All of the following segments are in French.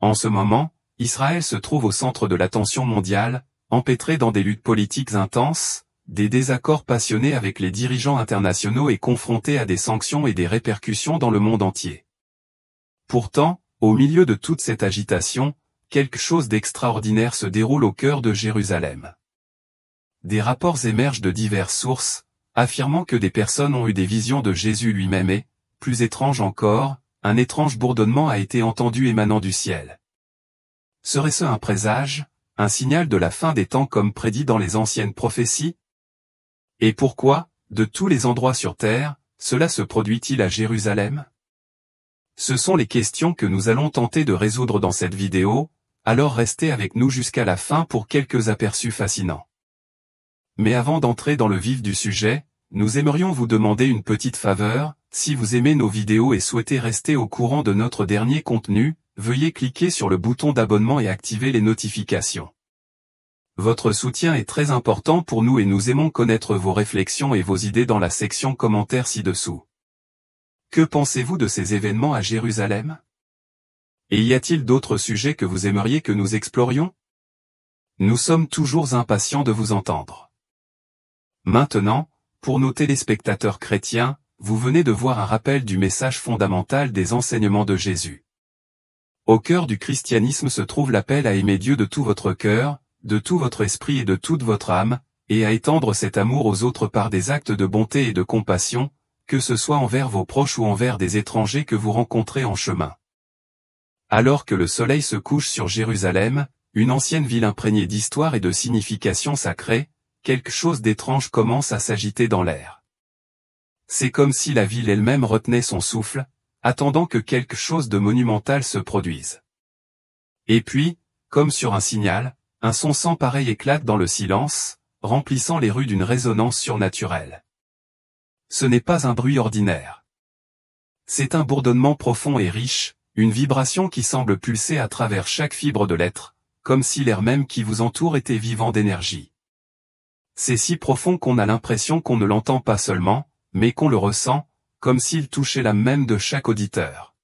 En ce moment, Israël se trouve au centre de l'attention mondiale, empêtré dans des luttes politiques intenses, des désaccords passionnés avec les dirigeants internationaux et confronté à des sanctions et des répercussions dans le monde entier. Pourtant, au milieu de toute cette agitation, quelque chose d'extraordinaire se déroule au cœur de Jérusalem. Des rapports émergent de diverses sources, affirmant que des personnes ont eu des visions de Jésus lui-même et, plus étrange encore, un étrange bourdonnement a été entendu émanant du ciel. Serait-ce un présage, un signal de la fin des temps comme prédit dans les anciennes prophéties? Et pourquoi, de tous les endroits sur terre, cela se produit-il à Jérusalem? Ce sont les questions que nous allons tenter de résoudre dans cette vidéo, alors restez avec nous jusqu'à la fin pour quelques aperçus fascinants. Mais avant d'entrer dans le vif du sujet, nous aimerions vous demander une petite faveur. Si vous aimez nos vidéos et souhaitez rester au courant de notre dernier contenu, veuillez cliquer sur le bouton d'abonnement et activer les notifications. Votre soutien est très important pour nous et nous aimons connaître vos réflexions et vos idées dans la section commentaires ci-dessous. Que pensez-vous de ces événements à Jérusalem? Et y a-t-il d'autres sujets que vous aimeriez que nous explorions? Nous sommes toujours impatients de vous entendre. Maintenant, pour nos téléspectateurs chrétiens, vous venez de voir un rappel du message fondamental des enseignements de Jésus. Au cœur du christianisme se trouve l'appel à aimer Dieu de tout votre cœur, de tout votre esprit et de toute votre âme, et à étendre cet amour aux autres par des actes de bonté et de compassion, que ce soit envers vos proches ou envers des étrangers que vous rencontrez en chemin. Alors que le soleil se couche sur Jérusalem, une ancienne ville imprégnée d'histoire et de signification sacrée, quelque chose d'étrange commence à s'agiter dans l'air. C'est comme si la ville elle-même retenait son souffle, attendant que quelque chose de monumental se produise. Et puis, comme sur un signal, un son sans pareil éclate dans le silence, remplissant les rues d'une résonance surnaturelle. Ce n'est pas un bruit ordinaire. C'est un bourdonnement profond et riche, une vibration qui semble pulser à travers chaque fibre de l'être, comme si l'air même qui vous entoure était vivant d'énergie. C'est si profond qu'on a l'impression qu'on ne l'entend pas seulement, mais qu'on le ressent, comme s'il touchait l'âme même de chaque auditeur.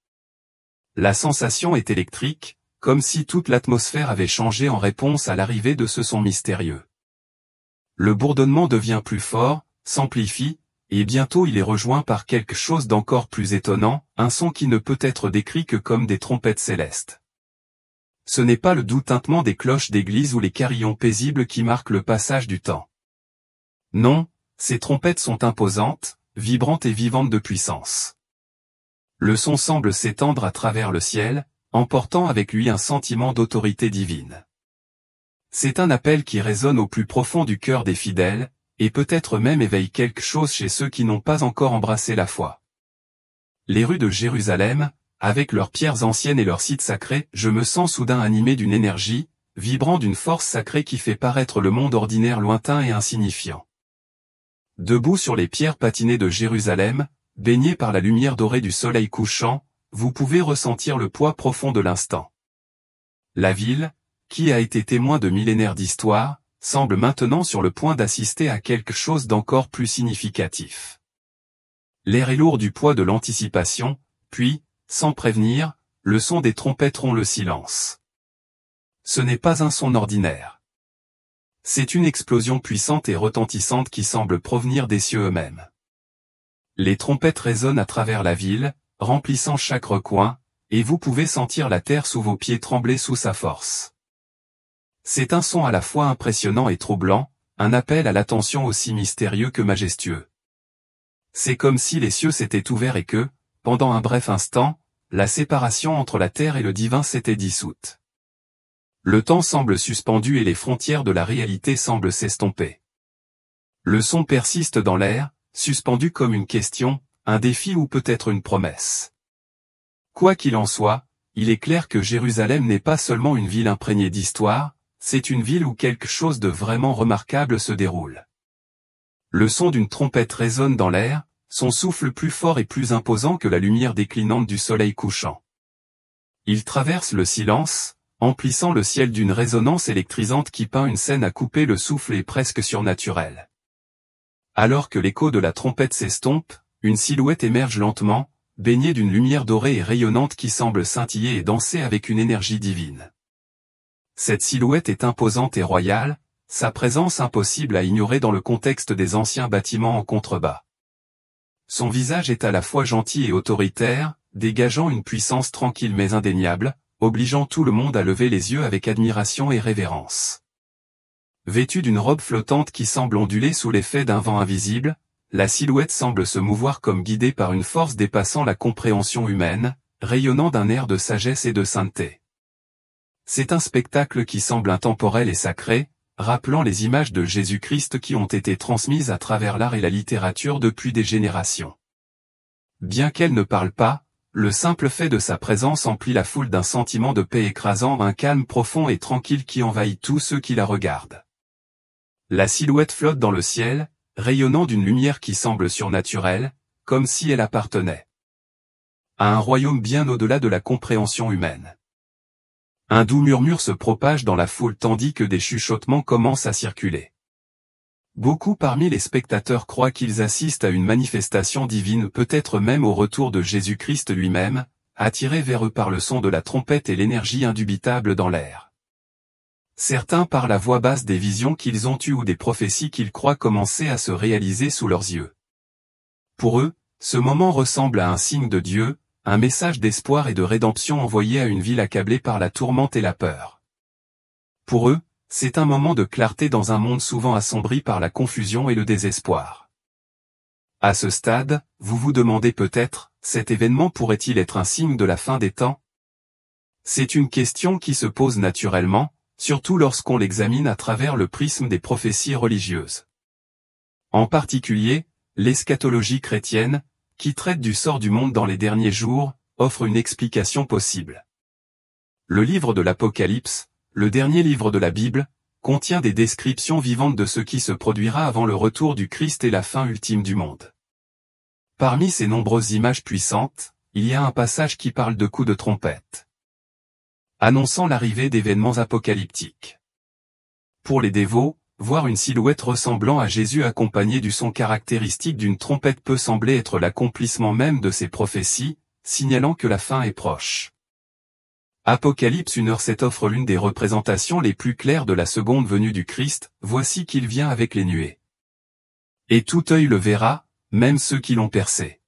La sensation est électrique, comme si toute l'atmosphère avait changé en réponse à l'arrivée de ce son mystérieux. Le bourdonnement devient plus fort, s'amplifie, et bientôt il est rejoint par quelque chose d'encore plus étonnant, un son qui ne peut être décrit que comme des trompettes célestes. Ce n'est pas le doux tintement des cloches d'église ou les carillons paisibles qui marquent le passage du temps. Non, ces trompettes sont imposantes, vibrantes et vivantes de puissance. Le son semble s'étendre à travers le ciel, emportant avec lui un sentiment d'autorité divine. C'est un appel qui résonne au plus profond du cœur des fidèles, et peut-être même éveille quelque chose chez ceux qui n'ont pas encore embrassé la foi. Les rues de Jérusalem, avec leurs pierres anciennes et leurs sites sacrés, je me sens soudain animé d'une énergie, vibrant d'une force sacrée qui fait paraître le monde ordinaire lointain et insignifiant. Debout sur les pierres patinées de Jérusalem, baigné par la lumière dorée du soleil couchant, vous pouvez ressentir le poids profond de l'instant. La ville, qui a été témoin de millénaires d'histoire, semble maintenant sur le point d'assister à quelque chose d'encore plus significatif. L'air est lourd du poids de l'anticipation, puis, sans prévenir, le son des trompettes rompt le silence. Ce n'est pas un son ordinaire. C'est une explosion puissante et retentissante qui semble provenir des cieux eux-mêmes. Les trompettes résonnent à travers la ville, remplissant chaque recoin, et vous pouvez sentir la terre sous vos pieds trembler sous sa force. C'est un son à la fois impressionnant et troublant, un appel à l'attention aussi mystérieux que majestueux. C'est comme si les cieux s'étaient ouverts et que, pendant un bref instant, la séparation entre la terre et le divin s'était dissoute. Le temps semble suspendu et les frontières de la réalité semblent s'estomper. Le son persiste dans l'air, suspendu comme une question, un défi ou peut-être une promesse. Quoi qu'il en soit, il est clair que Jérusalem n'est pas seulement une ville imprégnée d'histoire, c'est une ville où quelque chose de vraiment remarquable se déroule. Le son d'une trompette résonne dans l'air, son souffle plus fort et plus imposant que la lumière déclinante du soleil couchant. Il traverse le silence, emplissant le ciel d'une résonance électrisante qui peint une scène à couper le souffle et presque surnaturelle. Alors que l'écho de la trompette s'estompe, une silhouette émerge lentement, baignée d'une lumière dorée et rayonnante qui semble scintiller et danser avec une énergie divine. Cette silhouette est imposante et royale, sa présence impossible à ignorer dans le contexte des anciens bâtiments en contrebas. Son visage est à la fois gentil et autoritaire, dégageant une puissance tranquille mais indéniable, obligeant tout le monde à lever les yeux avec admiration et révérence. Vêtue d'une robe flottante qui semble onduler sous l'effet d'un vent invisible, la silhouette semble se mouvoir comme guidée par une force dépassant la compréhension humaine, rayonnant d'un air de sagesse et de sainteté. C'est un spectacle qui semble intemporel et sacré, rappelant les images de Jésus-Christ qui ont été transmises à travers l'art et la littérature depuis des générations. Bien qu'elle ne parle pas, le simple fait de sa présence emplit la foule d'un sentiment de paix écrasant, un calme profond et tranquille qui envahit tous ceux qui la regardent. La silhouette flotte dans le ciel, rayonnant d'une lumière qui semble surnaturelle, comme si elle appartenait à un royaume bien au-delà de la compréhension humaine. Un doux murmure se propage dans la foule tandis que des chuchotements commencent à circuler. Beaucoup parmi les spectateurs croient qu'ils assistent à une manifestation divine, peut-être même au retour de Jésus-Christ lui-même, attirés vers eux par le son de la trompette et l'énergie indubitable dans l'air. Certains parlent à voix basse des visions qu'ils ont eues ou des prophéties qu'ils croient commencer à se réaliser sous leurs yeux. Pour eux, ce moment ressemble à un signe de Dieu, un message d'espoir et de rédemption envoyé à une ville accablée par la tourmente et la peur. Pour eux, c'est un moment de clarté dans un monde souvent assombri par la confusion et le désespoir. À ce stade, vous vous demandez peut-être, cet événement pourrait-il être un signe de la fin des temps? C'est une question qui se pose naturellement, surtout lorsqu'on l'examine à travers le prisme des prophéties religieuses. En particulier, l'eschatologie chrétienne, qui traite du sort du monde dans les derniers jours, offre une explication possible. Le livre de l'Apocalypse, le dernier livre de la Bible, contient des descriptions vivantes de ce qui se produira avant le retour du Christ et la fin ultime du monde. Parmi ces nombreuses images puissantes, il y a un passage qui parle de coups de trompette, annonçant l'arrivée d'événements apocalyptiques. Pour les dévots, voir une silhouette ressemblant à Jésus accompagnée du son caractéristique d'une trompette peut sembler être l'accomplissement même de ces prophéties, signalant que la fin est proche. Apocalypse 1h7 offre l'une des représentations les plus claires de la seconde venue du Christ, voici qu'il vient avec les nuées. Et tout œil le verra, même ceux qui l'ont percé.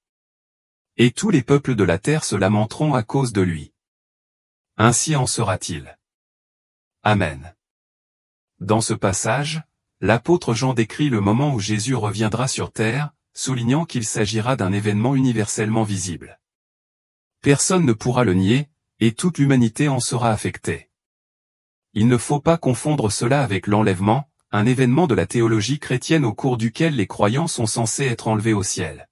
Et tous les peuples de la terre se lamenteront à cause de lui. Ainsi en sera-t-il. Amen. Dans ce passage, l'apôtre Jean décrit le moment où Jésus reviendra sur terre, soulignant qu'il s'agira d'un événement universellement visible. Personne ne pourra le nier, et toute l'humanité en sera affectée. Il ne faut pas confondre cela avec l'enlèvement, un événement de la théologie chrétienne au cours duquel les croyants sont censés être enlevés au ciel.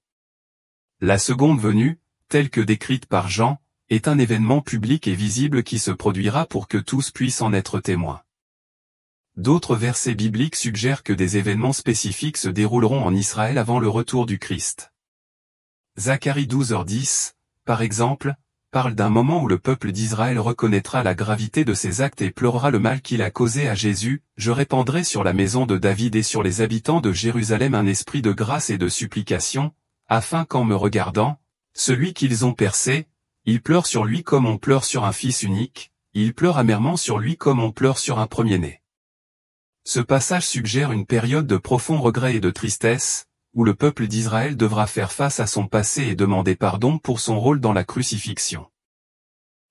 La seconde venue, telle que décrite par Jean, est un événement public et visible qui se produira pour que tous puissent en être témoins. D'autres versets bibliques suggèrent que des événements spécifiques se dérouleront en Israël avant le retour du Christ. Zacharie 12h10, par exemple, parle d'un moment où le peuple d'Israël reconnaîtra la gravité de ses actes et pleurera le mal qu'il a causé à Jésus. Je répandrai sur la maison de David et sur les habitants de Jérusalem un esprit de grâce et de supplication, afin qu'en me regardant, celui qu'ils ont percé, ils pleurent sur lui comme on pleure sur un fils unique, ils pleurent amèrement sur lui comme on pleure sur un premier-né. Ce passage suggère une période de profond regret et de tristesse, où le peuple d'Israël devra faire face à son passé et demander pardon pour son rôle dans la crucifixion.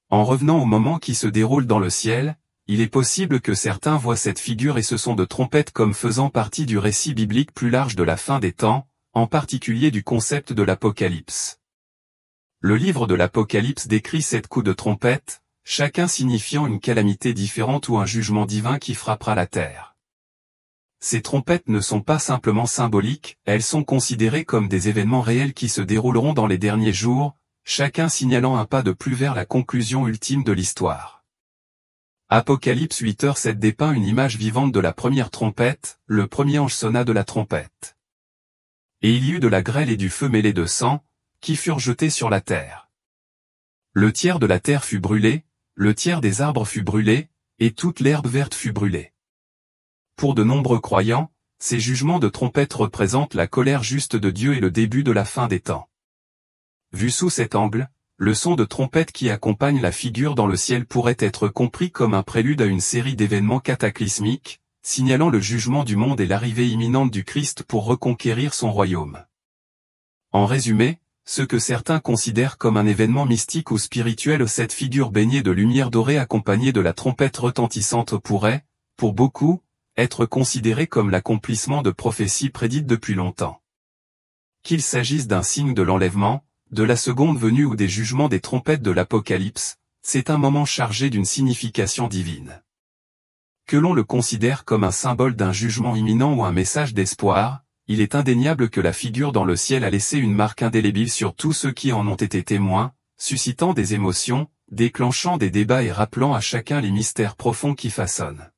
En revenant au moment qui se déroule dans le ciel, il est possible que certains voient cette figure et ce son de trompette comme faisant partie du récit biblique plus large de la fin des temps, en particulier du concept de l'Apocalypse. Le livre de l'Apocalypse décrit 7 coups de trompette, chacun signifiant une calamité différente ou un jugement divin qui frappera la terre. Ces trompettes ne sont pas simplement symboliques, elles sont considérées comme des événements réels qui se dérouleront dans les derniers jours, chacun signalant un pas de plus vers la conclusion ultime de l'histoire. Apocalypse 8h7 dépeint une image vivante de la première trompette, le premier ange sonna de la trompette. Et il y eut de la grêle et du feu mêlés de sang, qui furent jetés sur la terre. Le tiers de la terre fut brûlé, le tiers des arbres fut brûlé, et toute l'herbe verte fut brûlée. Pour de nombreux croyants, ces jugements de trompette représentent la colère juste de Dieu et le début de la fin des temps. Vu sous cet angle, le son de trompette qui accompagne la figure dans le ciel pourrait être compris comme un prélude à une série d'événements cataclysmiques, signalant le jugement du monde et l'arrivée imminente du Christ pour reconquérir son royaume. En résumé, ce que certains considèrent comme un événement mystique ou spirituel, cette figure baignée de lumière dorée accompagnée de la trompette retentissante pourrait, pour beaucoup, être considérée comme l'accomplissement de prophéties prédites depuis longtemps. Qu'il s'agisse d'un signe de l'enlèvement, de la seconde venue ou des jugements des trompettes de l'Apocalypse, c'est un moment chargé d'une signification divine. Que l'on le considère comme un symbole d'un jugement imminent ou un message d'espoir, il est indéniable que la figure dans le ciel a laissé une marque indélébile sur tous ceux qui en ont été témoins, suscitant des émotions, déclenchant des débats et rappelant à chacun les mystères profonds qui façonnent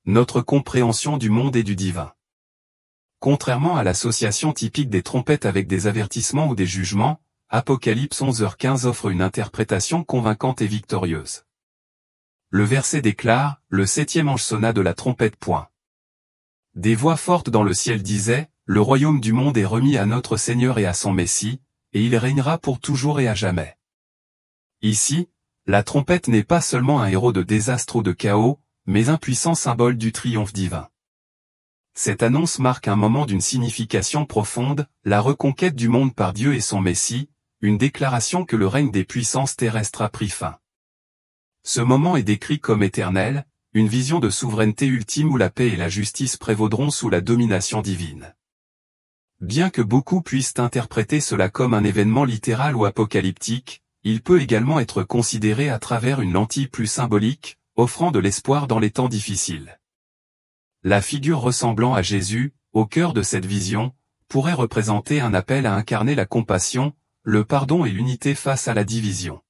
notre compréhension du monde et du divin. Contrairement à l'association typique des trompettes avec des avertissements ou des jugements, Apocalypse 11h15 offre une interprétation convaincante et victorieuse. Le verset déclare, le 7e ange sonna de la trompette. Des voix fortes dans le ciel disaient, le royaume du monde est remis à notre Seigneur et à son Messie, et il régnera pour toujours et à jamais. Ici, la trompette n'est pas seulement un héros de désastre ou de chaos, mais un puissant symbole du triomphe divin. Cette annonce marque un moment d'une signification profonde, la reconquête du monde par Dieu et son Messie, une déclaration que le règne des puissances terrestres a pris fin. Ce moment est décrit comme éternel, une vision de souveraineté ultime où la paix et la justice prévaudront sous la domination divine. Bien que beaucoup puissent interpréter cela comme un événement littéral ou apocalyptique, il peut également être considéré à travers une lentille plus symbolique, offrant de l'espoir dans les temps difficiles. La figure ressemblant à Jésus, au cœur de cette vision, pourrait représenter un appel à incarner la compassion, le pardon et l'unité face à la division.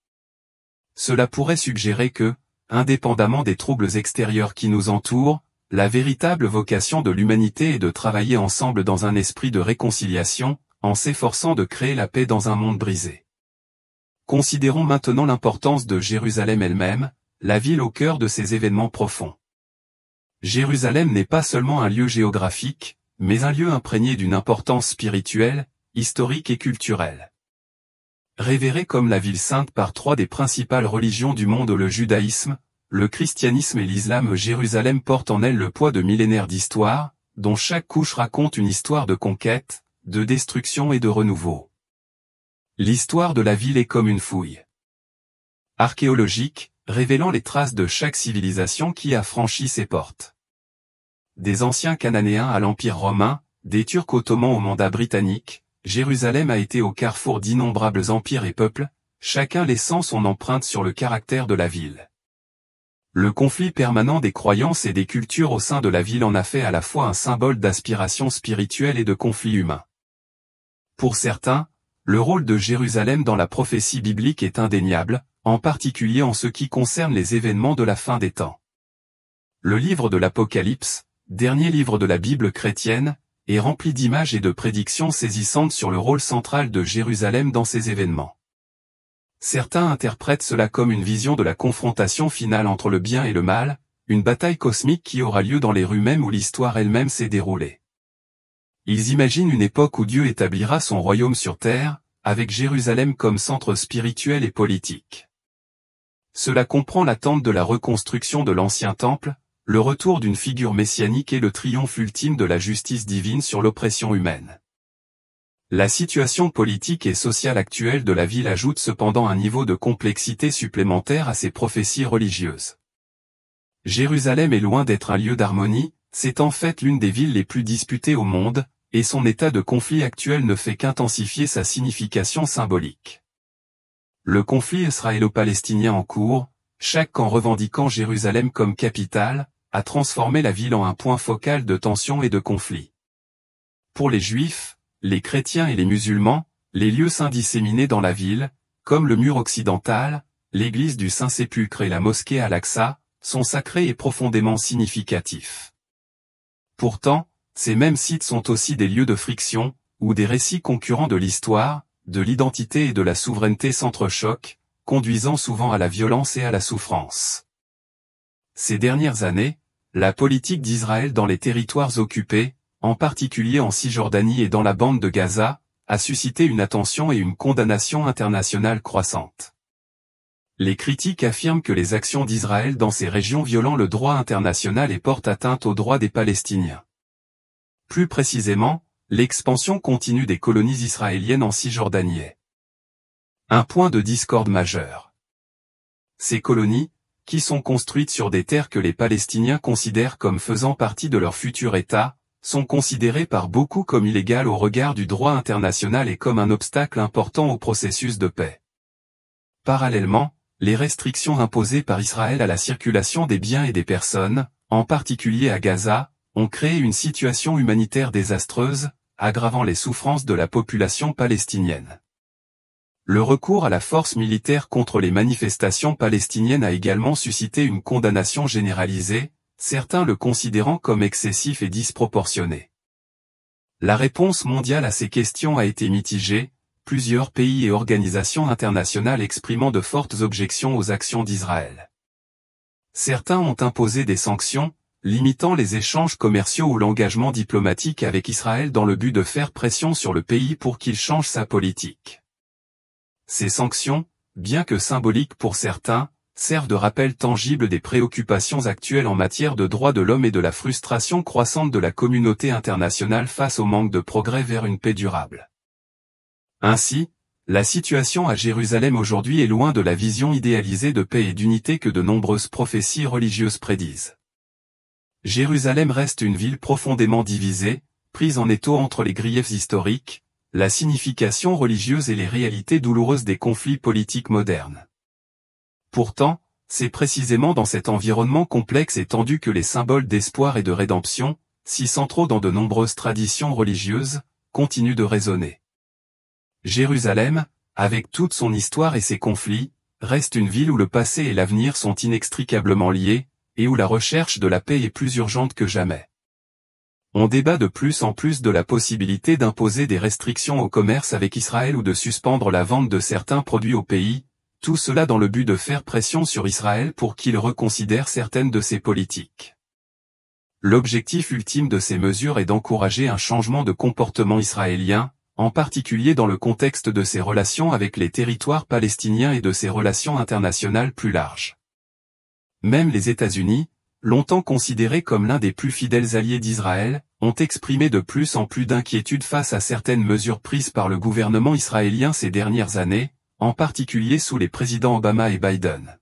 Cela pourrait suggérer que, indépendamment des troubles extérieurs qui nous entourent, la véritable vocation de l'humanité est de travailler ensemble dans un esprit de réconciliation, en s'efforçant de créer la paix dans un monde brisé. Considérons maintenant l'importance de Jérusalem elle-même, la ville au cœur de ces événements profonds. Jérusalem n'est pas seulement un lieu géographique, mais un lieu imprégné d'une importance spirituelle, historique et culturelle. Révérée comme la ville sainte par trois des principales religions du monde, le judaïsme, le christianisme et l'islam, Jérusalem porte en elle le poids de millénaires d'histoire, dont chaque couche raconte une histoire de conquête, de destruction et de renouveau. L'histoire de la ville est comme une fouille archéologique, révélant les traces de chaque civilisation qui a franchi ses portes. Des anciens Cananéens à l'Empire romain, des Turcs ottomans au mandat britannique, Jérusalem a été au carrefour d'innombrables empires et peuples, chacun laissant son empreinte sur le caractère de la ville. Le conflit permanent des croyances et des cultures au sein de la ville en a fait à la fois un symbole d'aspiration spirituelle et de conflit humain. Pour certains, le rôle de Jérusalem dans la prophétie biblique est indéniable, en particulier en ce qui concerne les événements de la fin des temps. Le livre de l'Apocalypse, dernier livre de la Bible chrétienne, est rempli d'images et de prédictions saisissantes sur le rôle central de Jérusalem dans ces événements. Certains interprètent cela comme une vision de la confrontation finale entre le bien et le mal, une bataille cosmique qui aura lieu dans les rues mêmes où l'histoire elle-même s'est déroulée. Ils imaginent une époque où Dieu établira son royaume sur terre, avec Jérusalem comme centre spirituel et politique. Cela comprend l'attente de la reconstruction de l'ancien temple, le retour d'une figure messianique et le triomphe ultime de la justice divine sur l'oppression humaine. La situation politique et sociale actuelle de la ville ajoute cependant un niveau de complexité supplémentaire à ces prophéties religieuses. Jérusalem est loin d'être un lieu d'harmonie, c'est en fait l'une des villes les plus disputées au monde, et son état de conflit actuel ne fait qu'intensifier sa signification symbolique. Le conflit israélo-palestinien en cours, chaque camp revendiquant Jérusalem comme capitale, a transformé la ville en un point focal de tension et de conflit. Pour les Juifs, les chrétiens et les musulmans, les lieux saints disséminés dans la ville, comme le mur occidental, l'église du Saint-Sépulcre et la mosquée Al-Aqsa, sont sacrés et profondément significatifs. Pourtant, ces mêmes sites sont aussi des lieux de friction, où des récits concurrents de l'histoire, de l'identité et de la souveraineté s'entrechoquent, conduisant souvent à la violence et à la souffrance. Ces dernières années, la politique d'Israël dans les territoires occupés, en particulier en Cisjordanie et dans la bande de Gaza, a suscité une attention et une condamnation internationale croissante. Les critiques affirment que les actions d'Israël dans ces régions violant le droit international et portent atteinte aux droits des Palestiniens. Plus précisément, l'expansion continue des colonies israéliennes en Cisjordanie est un point de discorde majeur. Ces colonies, qui sont construites sur des terres que les Palestiniens considèrent comme faisant partie de leur futur État, sont considérées par beaucoup comme illégales au regard du droit international et comme un obstacle important au processus de paix. Parallèlement, les restrictions imposées par Israël à la circulation des biens et des personnes, en particulier à Gaza, ont créé une situation humanitaire désastreuse, aggravant les souffrances de la population palestinienne. Le recours à la force militaire contre les manifestations palestiniennes a également suscité une condamnation généralisée, certains le considérant comme excessif et disproportionné. La réponse mondiale à ces questions a été mitigée, plusieurs pays et organisations internationales exprimant de fortes objections aux actions d'Israël. Certains ont imposé des sanctions, limitant les échanges commerciaux ou l'engagement diplomatique avec Israël dans le but de faire pression sur le pays pour qu'il change sa politique. Ces sanctions, bien que symboliques pour certains, servent de rappel tangible des préoccupations actuelles en matière de droits de l'homme et de la frustration croissante de la communauté internationale face au manque de progrès vers une paix durable. Ainsi, la situation à Jérusalem aujourd'hui est loin de la vision idéalisée de paix et d'unité que de nombreuses prophéties religieuses prédisent. Jérusalem reste une ville profondément divisée, prise en étau entre les griefs historiques, la signification religieuse et les réalités douloureuses des conflits politiques modernes. Pourtant, c'est précisément dans cet environnement complexe et tendu que les symboles d'espoir et de rédemption, si centraux dans de nombreuses traditions religieuses, continuent de résonner. Jérusalem, avec toute son histoire et ses conflits, reste une ville où le passé et l'avenir sont inextricablement liés, et où la recherche de la paix est plus urgente que jamais. On débat de plus en plus de la possibilité d'imposer des restrictions au commerce avec Israël ou de suspendre la vente de certains produits au pays, tout cela dans le but de faire pression sur Israël pour qu'il reconsidère certaines de ses politiques. L'objectif ultime de ces mesures est d'encourager un changement de comportement israélien, en particulier dans le contexte de ses relations avec les territoires palestiniens et de ses relations internationales plus larges. Même les États-Unis, longtemps considérés comme l'un des plus fidèles alliés d'Israël, ont exprimé de plus en plus d'inquiétude face à certaines mesures prises par le gouvernement israélien ces dernières années, en particulier sous les présidents Obama et Biden.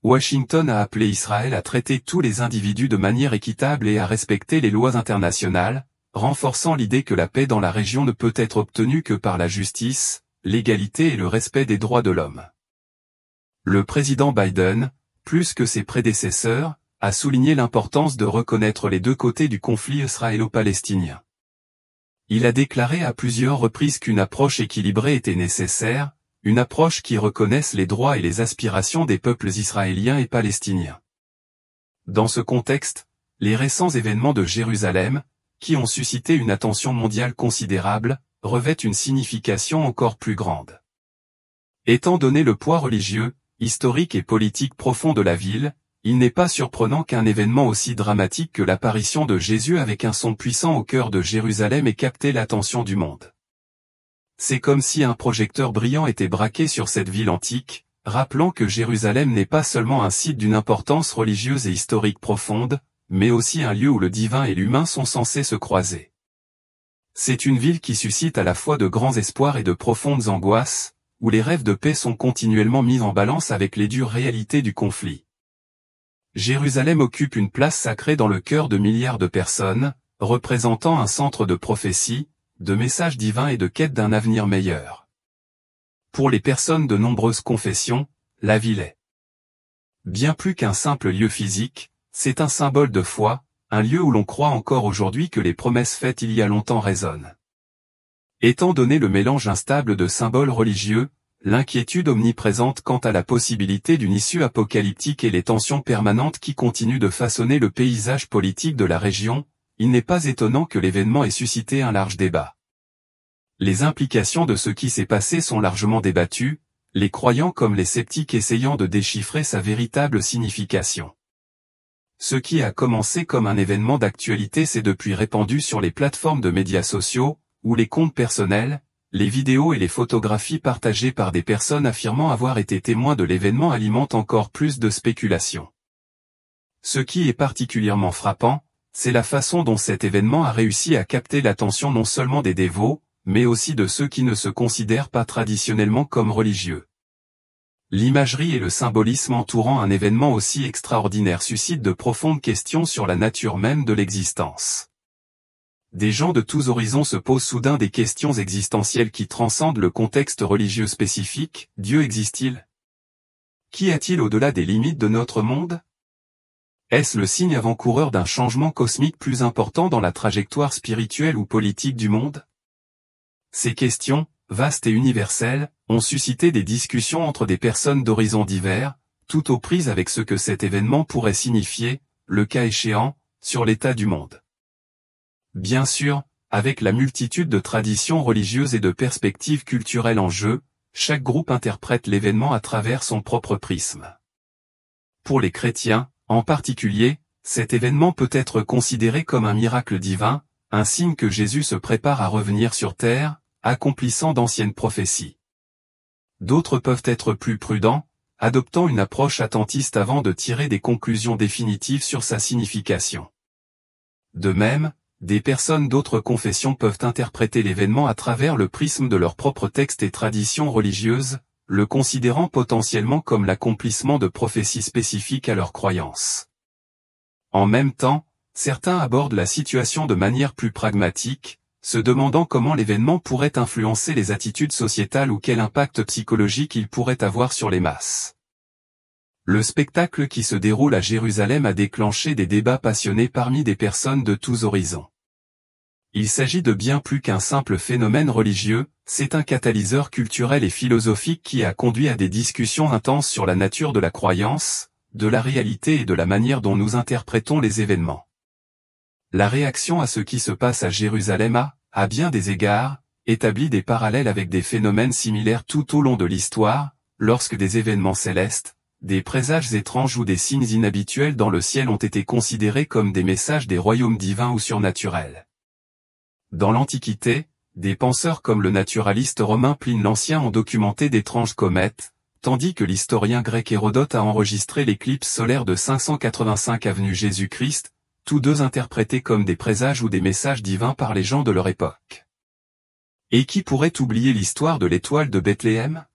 Washington a appelé Israël à traiter tous les individus de manière équitable et à respecter les lois internationales, renforçant l'idée que la paix dans la région ne peut être obtenue que par la justice, l'égalité et le respect des droits de l'homme. Le président Biden, plus que ses prédécesseurs, a souligné l'importance de reconnaître les deux côtés du conflit israélo-palestinien. Il a déclaré à plusieurs reprises qu'une approche équilibrée était nécessaire, une approche qui reconnaisse les droits et les aspirations des peuples israéliens et palestiniens. Dans ce contexte, les récents événements de Jérusalem, qui ont suscité une attention mondiale considérable, revêtent une signification encore plus grande. Étant donné le poids religieux, historique et politique profond de la ville, il n'est pas surprenant qu'un événement aussi dramatique que l'apparition de Jésus avec un son puissant au cœur de Jérusalem ait capté l'attention du monde. C'est comme si un projecteur brillant était braqué sur cette ville antique, rappelant que Jérusalem n'est pas seulement un site d'une importance religieuse et historique profonde, mais aussi un lieu où le divin et l'humain sont censés se croiser. C'est une ville qui suscite à la fois de grands espoirs et de profondes angoisses, où les rêves de paix sont continuellement mis en balance avec les dures réalités du conflit. Jérusalem occupe une place sacrée dans le cœur de milliards de personnes, représentant un centre de prophétie, de messages divins et de quête d'un avenir meilleur. Pour les personnes de nombreuses confessions, la ville est bien plus qu'un simple lieu physique, c'est un symbole de foi, un lieu où l'on croit encore aujourd'hui que les promesses faites il y a longtemps résonnent. Étant donné le mélange instable de symboles religieux, l'inquiétude omniprésente quant à la possibilité d'une issue apocalyptique et les tensions permanentes qui continuent de façonner le paysage politique de la région, il n'est pas étonnant que l'événement ait suscité un large débat. Les implications de ce qui s'est passé sont largement débattues, les croyants comme les sceptiques essayant de déchiffrer sa véritable signification. Ce qui a commencé comme un événement d'actualité s'est depuis répandu sur les plateformes de médias sociaux, ou les comptes personnels, les vidéos et les photographies partagées par des personnes affirmant avoir été témoins de l'événement alimentent encore plus de spéculations. Ce qui est particulièrement frappant, c'est la façon dont cet événement a réussi à capter l'attention non seulement des dévots, mais aussi de ceux qui ne se considèrent pas traditionnellement comme religieux. L'imagerie et le symbolisme entourant un événement aussi extraordinaire suscitent de profondes questions sur la nature même de l'existence. Des gens de tous horizons se posent soudain des questions existentielles qui transcendent le contexte religieux spécifique. Dieu existe-t-il? Qu'y a-t-il au-delà des limites de notre monde? Est-ce le signe avant-coureur d'un changement cosmique plus important dans la trajectoire spirituelle ou politique du monde? Ces questions, vastes et universelles, ont suscité des discussions entre des personnes d'horizons divers, tout aux prises avec ce que cet événement pourrait signifier, le cas échéant, sur l'état du monde. Bien sûr, avec la multitude de traditions religieuses et de perspectives culturelles en jeu, chaque groupe interprète l'événement à travers son propre prisme. Pour les chrétiens, en particulier, cet événement peut être considéré comme un miracle divin, un signe que Jésus se prépare à revenir sur terre, accomplissant d'anciennes prophéties. D'autres peuvent être plus prudents, adoptant une approche attentiste avant de tirer des conclusions définitives sur sa signification. De même, des personnes d'autres confessions peuvent interpréter l'événement à travers le prisme de leurs propres textes et traditions religieuses, le considérant potentiellement comme l'accomplissement de prophéties spécifiques à leurs croyances. En même temps, certains abordent la situation de manière plus pragmatique, se demandant comment l'événement pourrait influencer les attitudes sociétales ou quel impact psychologique il pourrait avoir sur les masses. Le spectacle qui se déroule à Jérusalem a déclenché des débats passionnés parmi des personnes de tous horizons. Il s'agit de bien plus qu'un simple phénomène religieux, c'est un catalyseur culturel et philosophique qui a conduit à des discussions intenses sur la nature de la croyance, de la réalité et de la manière dont nous interprétons les événements. La réaction à ce qui se passe à Jérusalem a, à bien des égards, établi des parallèles avec des phénomènes similaires tout au long de l'histoire, lorsque des événements célestes, des présages étranges ou des signes inhabituels dans le ciel ont été considérés comme des messages des royaumes divins ou surnaturels. Dans l'Antiquité, des penseurs comme le naturaliste romain Pline l'Ancien ont documenté d'étranges comètes, tandis que l'historien grec Hérodote a enregistré l'éclipse solaire de 585 avenue Jésus-Christ, tous deux interprétés comme des présages ou des messages divins par les gens de leur époque. Et qui pourrait oublier l'histoire de l'étoile de Bethléem?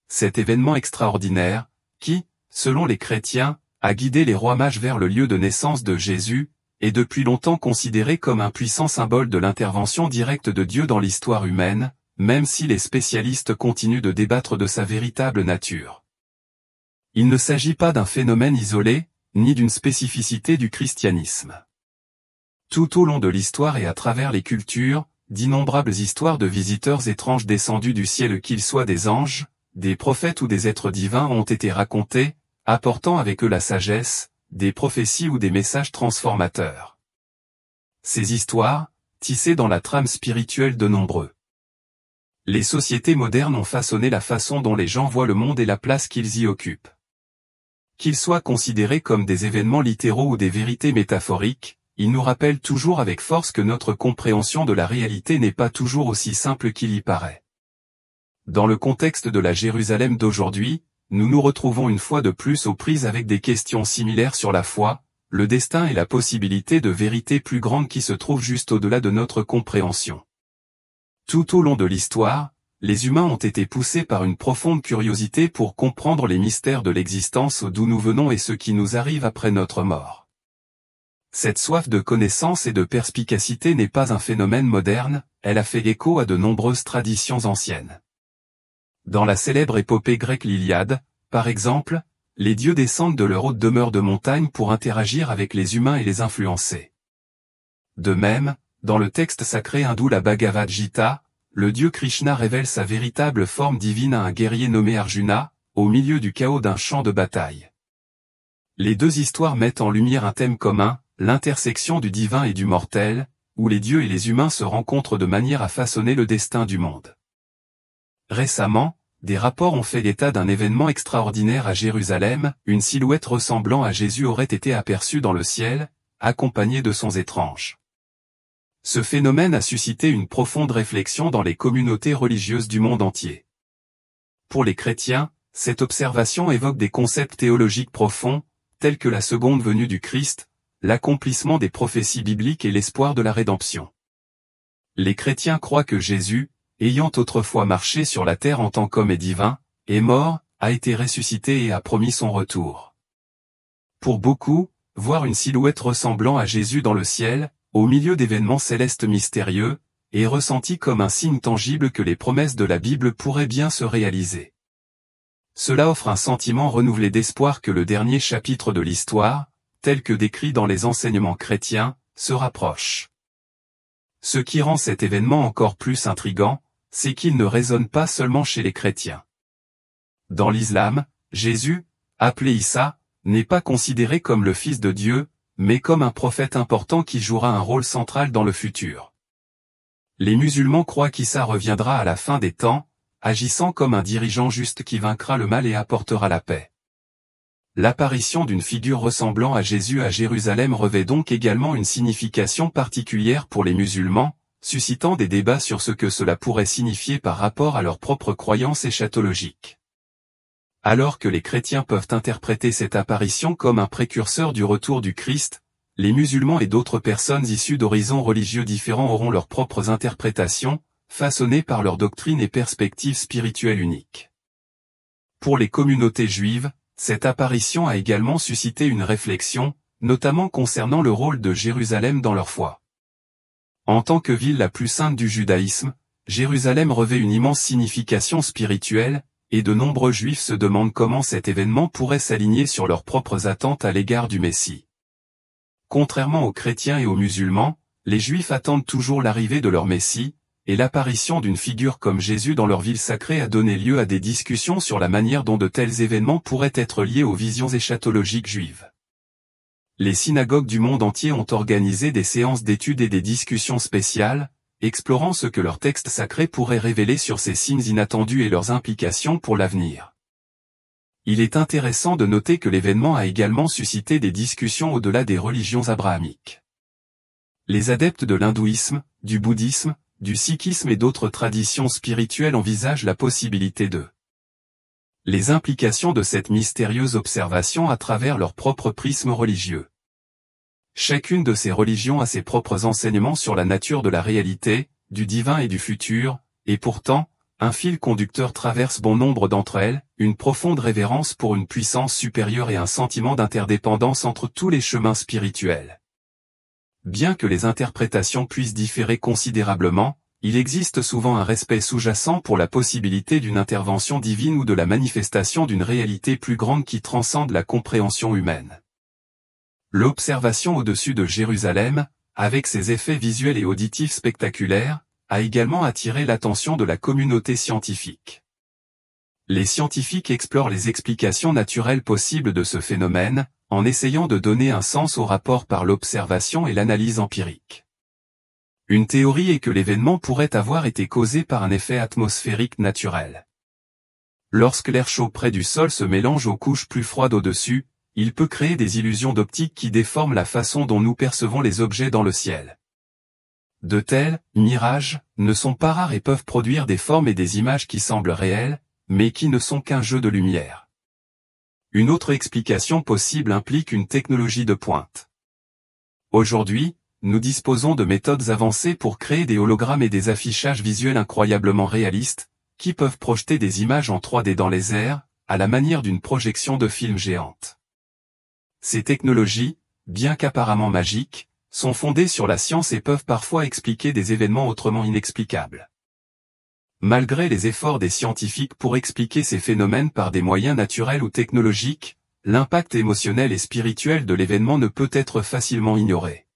Cet événement extraordinaire, qui, selon les chrétiens, a guidé les rois mages vers le lieu de naissance de Jésus, est depuis longtemps considéré comme un puissant symbole de l'intervention directe de Dieu dans l'histoire humaine, même si les spécialistes continuent de débattre de sa véritable nature. Il ne s'agit pas d'un phénomène isolé, ni d'une spécificité du christianisme. Tout au long de l'histoire et à travers les cultures, d'innombrables histoires de visiteurs étranges descendus du ciel, qu'ils soient des anges, des prophètes ou des êtres divins, ont été racontées, apportant avec eux la sagesse, des prophéties ou des messages transformateurs. Ces histoires, tissées dans la trame spirituelle de nombreux. Les sociétés modernes ont façonné la façon dont les gens voient le monde et la place qu'ils y occupent. Qu'ils soient considérés comme des événements littéraux ou des vérités métaphoriques, ils nous rappellent toujours avec force que notre compréhension de la réalité n'est pas toujours aussi simple qu'il y paraît. Dans le contexte de la Jérusalem d'aujourd'hui, nous nous retrouvons une fois de plus aux prises avec des questions similaires sur la foi, le destin et la possibilité de vérités plus grandes qui se trouvent juste au-delà de notre compréhension. Tout au long de l'histoire, les humains ont été poussés par une profonde curiosité pour comprendre les mystères de l'existence, d'où nous venons et ce qui nous arrive après notre mort. Cette soif de connaissance et de perspicacité n'est pas un phénomène moderne, elle a fait écho à de nombreuses traditions anciennes. Dans la célèbre épopée grecque l'Iliade, par exemple, les dieux descendent de leur haute demeure de montagne pour interagir avec les humains et les influencer. De même, dans le texte sacré hindou la Bhagavad Gita, le dieu Krishna révèle sa véritable forme divine à un guerrier nommé Arjuna, au milieu du chaos d'un champ de bataille. Les deux histoires mettent en lumière un thème commun, l'intersection du divin et du mortel, où les dieux et les humains se rencontrent de manière à façonner le destin du monde. Récemment, des rapports ont fait état d'un événement extraordinaire à Jérusalem, une silhouette ressemblant à Jésus aurait été aperçue dans le ciel, accompagnée de sons étranges. Ce phénomène a suscité une profonde réflexion dans les communautés religieuses du monde entier. Pour les chrétiens, cette observation évoque des concepts théologiques profonds, tels que la seconde venue du Christ, l'accomplissement des prophéties bibliques et l'espoir de la rédemption. Les chrétiens croient que Jésus, ayant autrefois marché sur la terre en tant qu'homme et divin, est mort, a été ressuscité et a promis son retour. Pour beaucoup, voir une silhouette ressemblant à Jésus dans le ciel, au milieu d'événements célestes mystérieux, est ressenti comme un signe tangible que les promesses de la Bible pourraient bien se réaliser. Cela offre un sentiment renouvelé d'espoir que le dernier chapitre de l'histoire, tel que décrit dans les enseignements chrétiens, se rapproche. Ce qui rend cet événement encore plus intrigant, c'est qu'il ne résonne pas seulement chez les chrétiens. Dans l'islam, Jésus, appelé Issa, n'est pas considéré comme le Fils de Dieu, mais comme un prophète important qui jouera un rôle central dans le futur. Les musulmans croient qu'Issa reviendra à la fin des temps, agissant comme un dirigeant juste qui vaincra le mal et apportera la paix. L'apparition d'une figure ressemblant à Jésus à Jérusalem revêt donc également une signification particulière pour les musulmans, suscitant des débats sur ce que cela pourrait signifier par rapport à leurs propres croyances eschatologiques. Alors que les chrétiens peuvent interpréter cette apparition comme un précurseur du retour du Christ, les musulmans et d'autres personnes issues d'horizons religieux différents auront leurs propres interprétations, façonnées par leur doctrine et perspectives spirituelles uniques. Pour les communautés juives, cette apparition a également suscité une réflexion, notamment concernant le rôle de Jérusalem dans leur foi. En tant que ville la plus sainte du judaïsme, Jérusalem revêt une immense signification spirituelle, et de nombreux juifs se demandent comment cet événement pourrait s'aligner sur leurs propres attentes à l'égard du Messie. Contrairement aux chrétiens et aux musulmans, les juifs attendent toujours l'arrivée de leur Messie, et l'apparition d'une figure comme Jésus dans leur ville sacrée a donné lieu à des discussions sur la manière dont de tels événements pourraient être liés aux visions eschatologiques juives. Les synagogues du monde entier ont organisé des séances d'études et des discussions spéciales, explorant ce que leurs textes sacrés pourraient révéler sur ces signes inattendus et leurs implications pour l'avenir. Il est intéressant de noter que l'événement a également suscité des discussions au-delà des religions abrahamiques. Les adeptes de l'hindouisme, du bouddhisme, du sikhisme et d'autres traditions spirituelles envisagent la possibilité de les implications de cette mystérieuse observation à travers leur propre prisme religieux. Chacune de ces religions a ses propres enseignements sur la nature de la réalité, du divin et du futur, et pourtant, un fil conducteur traverse bon nombre d'entre elles, une profonde révérence pour une puissance supérieure et un sentiment d'interdépendance entre tous les chemins spirituels. Bien que les interprétations puissent différer considérablement, il existe souvent un respect sous-jacent pour la possibilité d'une intervention divine ou de la manifestation d'une réalité plus grande qui transcende la compréhension humaine. L'observation au-dessus de Jérusalem, avec ses effets visuels et auditifs spectaculaires, a également attiré l'attention de la communauté scientifique. Les scientifiques explorent les explications naturelles possibles de ce phénomène, en essayant de donner un sens au rapport par l'observation et l'analyse empirique. Une théorie est que l'événement pourrait avoir été causé par un effet atmosphérique naturel. Lorsque l'air chaud près du sol se mélange aux couches plus froides au-dessus, il peut créer des illusions d'optique qui déforment la façon dont nous percevons les objets dans le ciel. De tels mirages ne sont pas rares et peuvent produire des formes et des images qui semblent réelles, mais qui ne sont qu'un jeu de lumière. Une autre explication possible implique une technologie de pointe. Aujourd'hui, nous disposons de méthodes avancées pour créer des hologrammes et des affichages visuels incroyablement réalistes, qui peuvent projeter des images en 3D dans les airs, à la manière d'une projection de film géante. Ces technologies, bien qu'apparemment magiques, sont fondées sur la science et peuvent parfois expliquer des événements autrement inexplicables. Malgré les efforts des scientifiques pour expliquer ces phénomènes par des moyens naturels ou technologiques, l'impact émotionnel et spirituel de l'événement ne peut être facilement ignoré.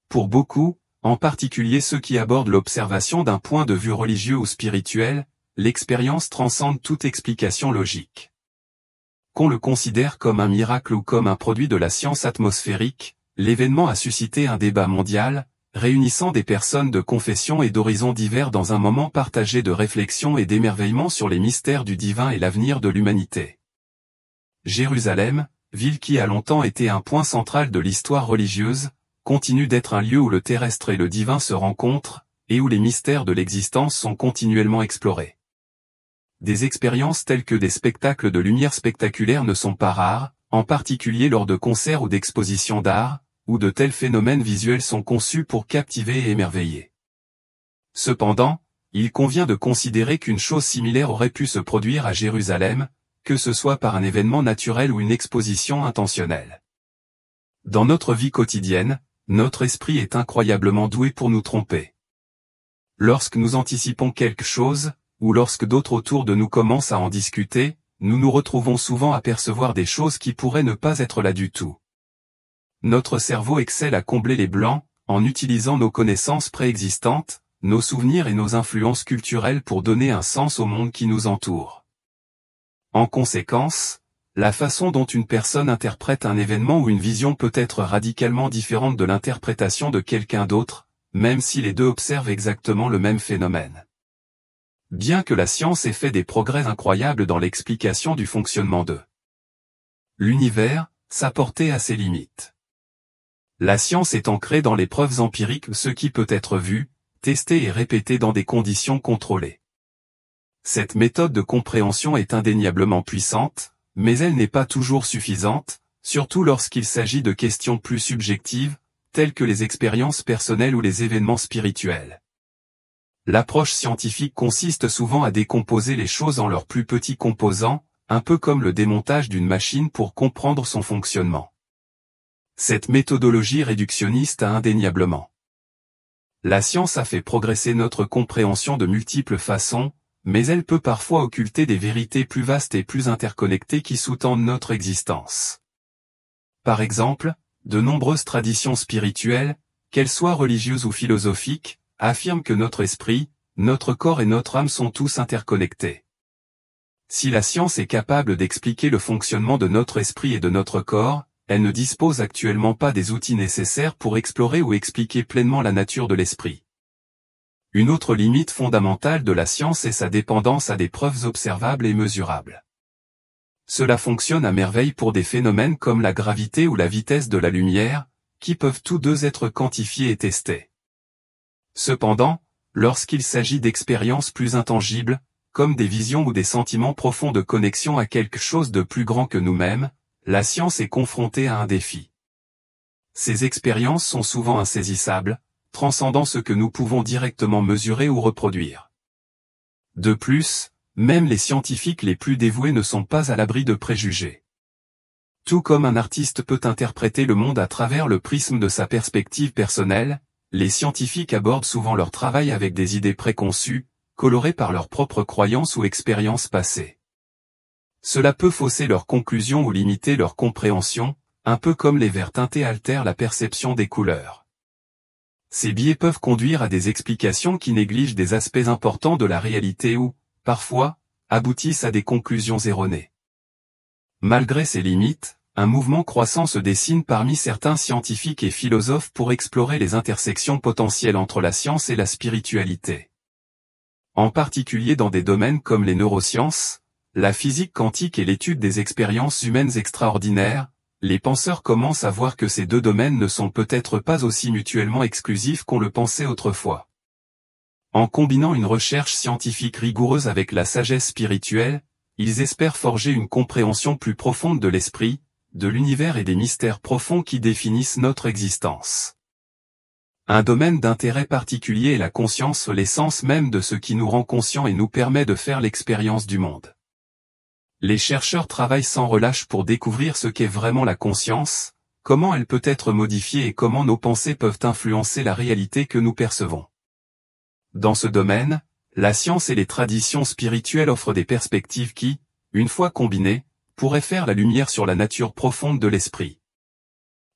Pour beaucoup, en particulier ceux qui abordent l'observation d'un point de vue religieux ou spirituel, l'expérience transcende toute explication logique. Qu'on le considère comme un miracle ou comme un produit de la science atmosphérique, l'événement a suscité un débat mondial, réunissant des personnes de confessions et d'horizons divers dans un moment partagé de réflexion et d'émerveillement sur les mystères du divin et l'avenir de l'humanité. Jérusalem, ville qui a longtemps été un point central de l'histoire religieuse, continue d'être un lieu où le terrestre et le divin se rencontrent, et où les mystères de l'existence sont continuellement explorés. Des expériences telles que des spectacles de lumière spectaculaires ne sont pas rares, en particulier lors de concerts ou d'expositions d'art, où de tels phénomènes visuels sont conçus pour captiver et émerveiller. Cependant, il convient de considérer qu'une chose similaire aurait pu se produire à Jérusalem, que ce soit par un événement naturel ou une exposition intentionnelle. Dans notre vie quotidienne, notre esprit est incroyablement doué pour nous tromper. Lorsque nous anticipons quelque chose, ou lorsque d'autres autour de nous commencent à en discuter, nous nous retrouvons souvent à percevoir des choses qui pourraient ne pas être là du tout. Notre cerveau excelle à combler les blancs, en utilisant nos connaissances préexistantes, nos souvenirs et nos influences culturelles pour donner un sens au monde qui nous entoure. En conséquence, la façon dont une personne interprète un événement ou une vision peut être radicalement différente de l'interprétation de quelqu'un d'autre, même si les deux observent exactement le même phénomène. Bien que la science ait fait des progrès incroyables dans l'explication du fonctionnement de l'univers, sa portée a ses limites. La science est ancrée dans les preuves empiriques, ce qui peut être vu, testé et répété dans des conditions contrôlées. Cette méthode de compréhension est indéniablement puissante, mais elle n'est pas toujours suffisante, surtout lorsqu'il s'agit de questions plus subjectives, telles que les expériences personnelles ou les événements spirituels. L'approche scientifique consiste souvent à décomposer les choses en leurs plus petits composants, un peu comme le démontage d'une machine pour comprendre son fonctionnement. Cette méthodologie réductionniste a indéniablement. La science a fait progresser notre compréhension de multiples façons, mais elle peut parfois occulter des vérités plus vastes et plus interconnectées qui sous-tendent notre existence. Par exemple, de nombreuses traditions spirituelles, qu'elles soient religieuses ou philosophiques, affirment que notre esprit, notre corps et notre âme sont tous interconnectés. Si la science est capable d'expliquer le fonctionnement de notre esprit et de notre corps, elle ne dispose actuellement pas des outils nécessaires pour explorer ou expliquer pleinement la nature de l'esprit. Une autre limite fondamentale de la science est sa dépendance à des preuves observables et mesurables. Cela fonctionne à merveille pour des phénomènes comme la gravité ou la vitesse de la lumière, qui peuvent tous deux être quantifiés et testés. Cependant, lorsqu'il s'agit d'expériences plus intangibles, comme des visions ou des sentiments profonds de connexion à quelque chose de plus grand que nous-mêmes, la science est confrontée à un défi. Ces expériences sont souvent insaisissables, transcendant ce que nous pouvons directement mesurer ou reproduire. De plus, même les scientifiques les plus dévoués ne sont pas à l'abri de préjugés. Tout comme un artiste peut interpréter le monde à travers le prisme de sa perspective personnelle, les scientifiques abordent souvent leur travail avec des idées préconçues, colorées par leurs propres croyances ou expériences passées. Cela peut fausser leurs conclusions ou limiter leur compréhension, un peu comme les verres teintés altèrent la perception des couleurs. Ces biais peuvent conduire à des explications qui négligent des aspects importants de la réalité ou, parfois, aboutissent à des conclusions erronées. Malgré ces limites, un mouvement croissant se dessine parmi certains scientifiques et philosophes pour explorer les intersections potentielles entre la science et la spiritualité. En particulier dans des domaines comme les neurosciences, la physique quantique et l'étude des expériences humaines extraordinaires, les penseurs commencent à voir que ces deux domaines ne sont peut-être pas aussi mutuellement exclusifs qu'on le pensait autrefois. En combinant une recherche scientifique rigoureuse avec la sagesse spirituelle, ils espèrent forger une compréhension plus profonde de l'esprit, de l'univers et des mystères profonds qui définissent notre existence. Un domaine d'intérêt particulier est la conscience, l'essence même de ce qui nous rend conscients et nous permet de faire l'expérience du monde. Les chercheurs travaillent sans relâche pour découvrir ce qu'est vraiment la conscience, comment elle peut être modifiée et comment nos pensées peuvent influencer la réalité que nous percevons. Dans ce domaine, la science et les traditions spirituelles offrent des perspectives qui, une fois combinées, pourraient faire la lumière sur la nature profonde de l'esprit.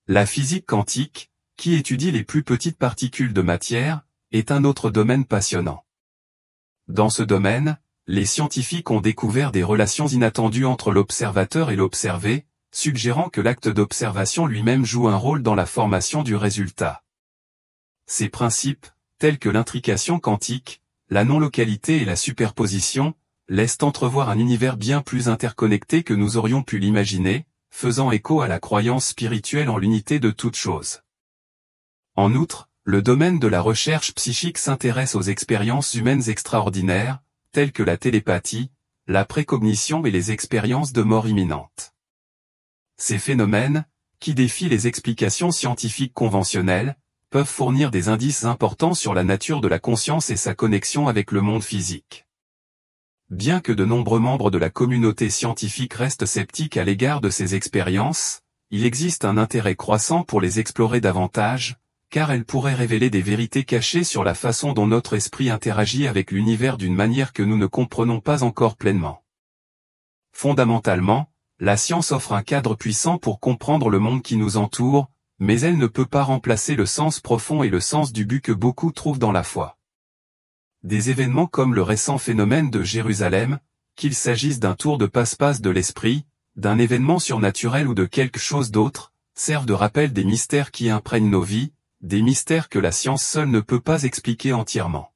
La physique quantique, qui étudie les plus petites particules de matière, est un autre domaine passionnant. Dans ce domaine, les scientifiques ont découvert des relations inattendues entre l'observateur et l'observé, suggérant que l'acte d'observation lui-même joue un rôle dans la formation du résultat. Ces principes, tels que l'intrication quantique, la non-localité et la superposition, laissent entrevoir un univers bien plus interconnecté que nous aurions pu l'imaginer, faisant écho à la croyance spirituelle en l'unité de toutes choses. En outre, le domaine de la recherche psychique s'intéresse aux expériences humaines extraordinaires, telles que la télépathie, la précognition et les expériences de mort imminente. Ces phénomènes, qui défient les explications scientifiques conventionnelles, peuvent fournir des indices importants sur la nature de la conscience et sa connexion avec le monde physique. Bien que de nombreux membres de la communauté scientifique restent sceptiques à l'égard de ces expériences, il existe un intérêt croissant pour les explorer davantage, car elles pourraient révéler des vérités cachées sur la façon dont notre esprit interagit avec l'univers d'une manière que nous ne comprenons pas encore pleinement. Fondamentalement, la science offre un cadre puissant pour comprendre le monde qui nous entoure, mais elle ne peut pas remplacer le sens profond et le sens du but que beaucoup trouvent dans la foi. Des événements comme le récent phénomène de Jérusalem, qu'il s'agisse d'un tour de passe-passe de l'esprit, d'un événement surnaturel ou de quelque chose d'autre, servent de rappel des mystères qui imprègnent nos vies, des mystères que la science seule ne peut pas expliquer entièrement.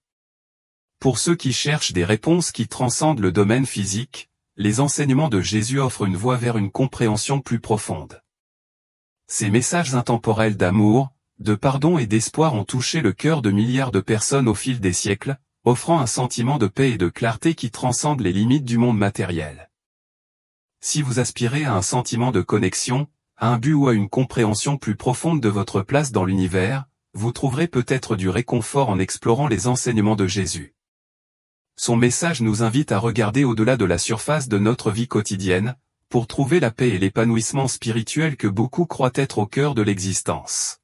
Pour ceux qui cherchent des réponses qui transcendent le domaine physique, les enseignements de Jésus offrent une voie vers une compréhension plus profonde. Ces messages intemporels d'amour, de pardon et d'espoir ont touché le cœur de milliards de personnes au fil des siècles, offrant un sentiment de paix et de clarté qui transcende les limites du monde matériel. Si vous aspirez à un sentiment de connexion, à un but ou à une compréhension plus profonde de votre place dans l'univers, vous trouverez peut-être du réconfort en explorant les enseignements de Jésus. Son message nous invite à regarder au-delà de la surface de notre vie quotidienne, pour trouver la paix et l'épanouissement spirituel que beaucoup croient être au cœur de l'existence.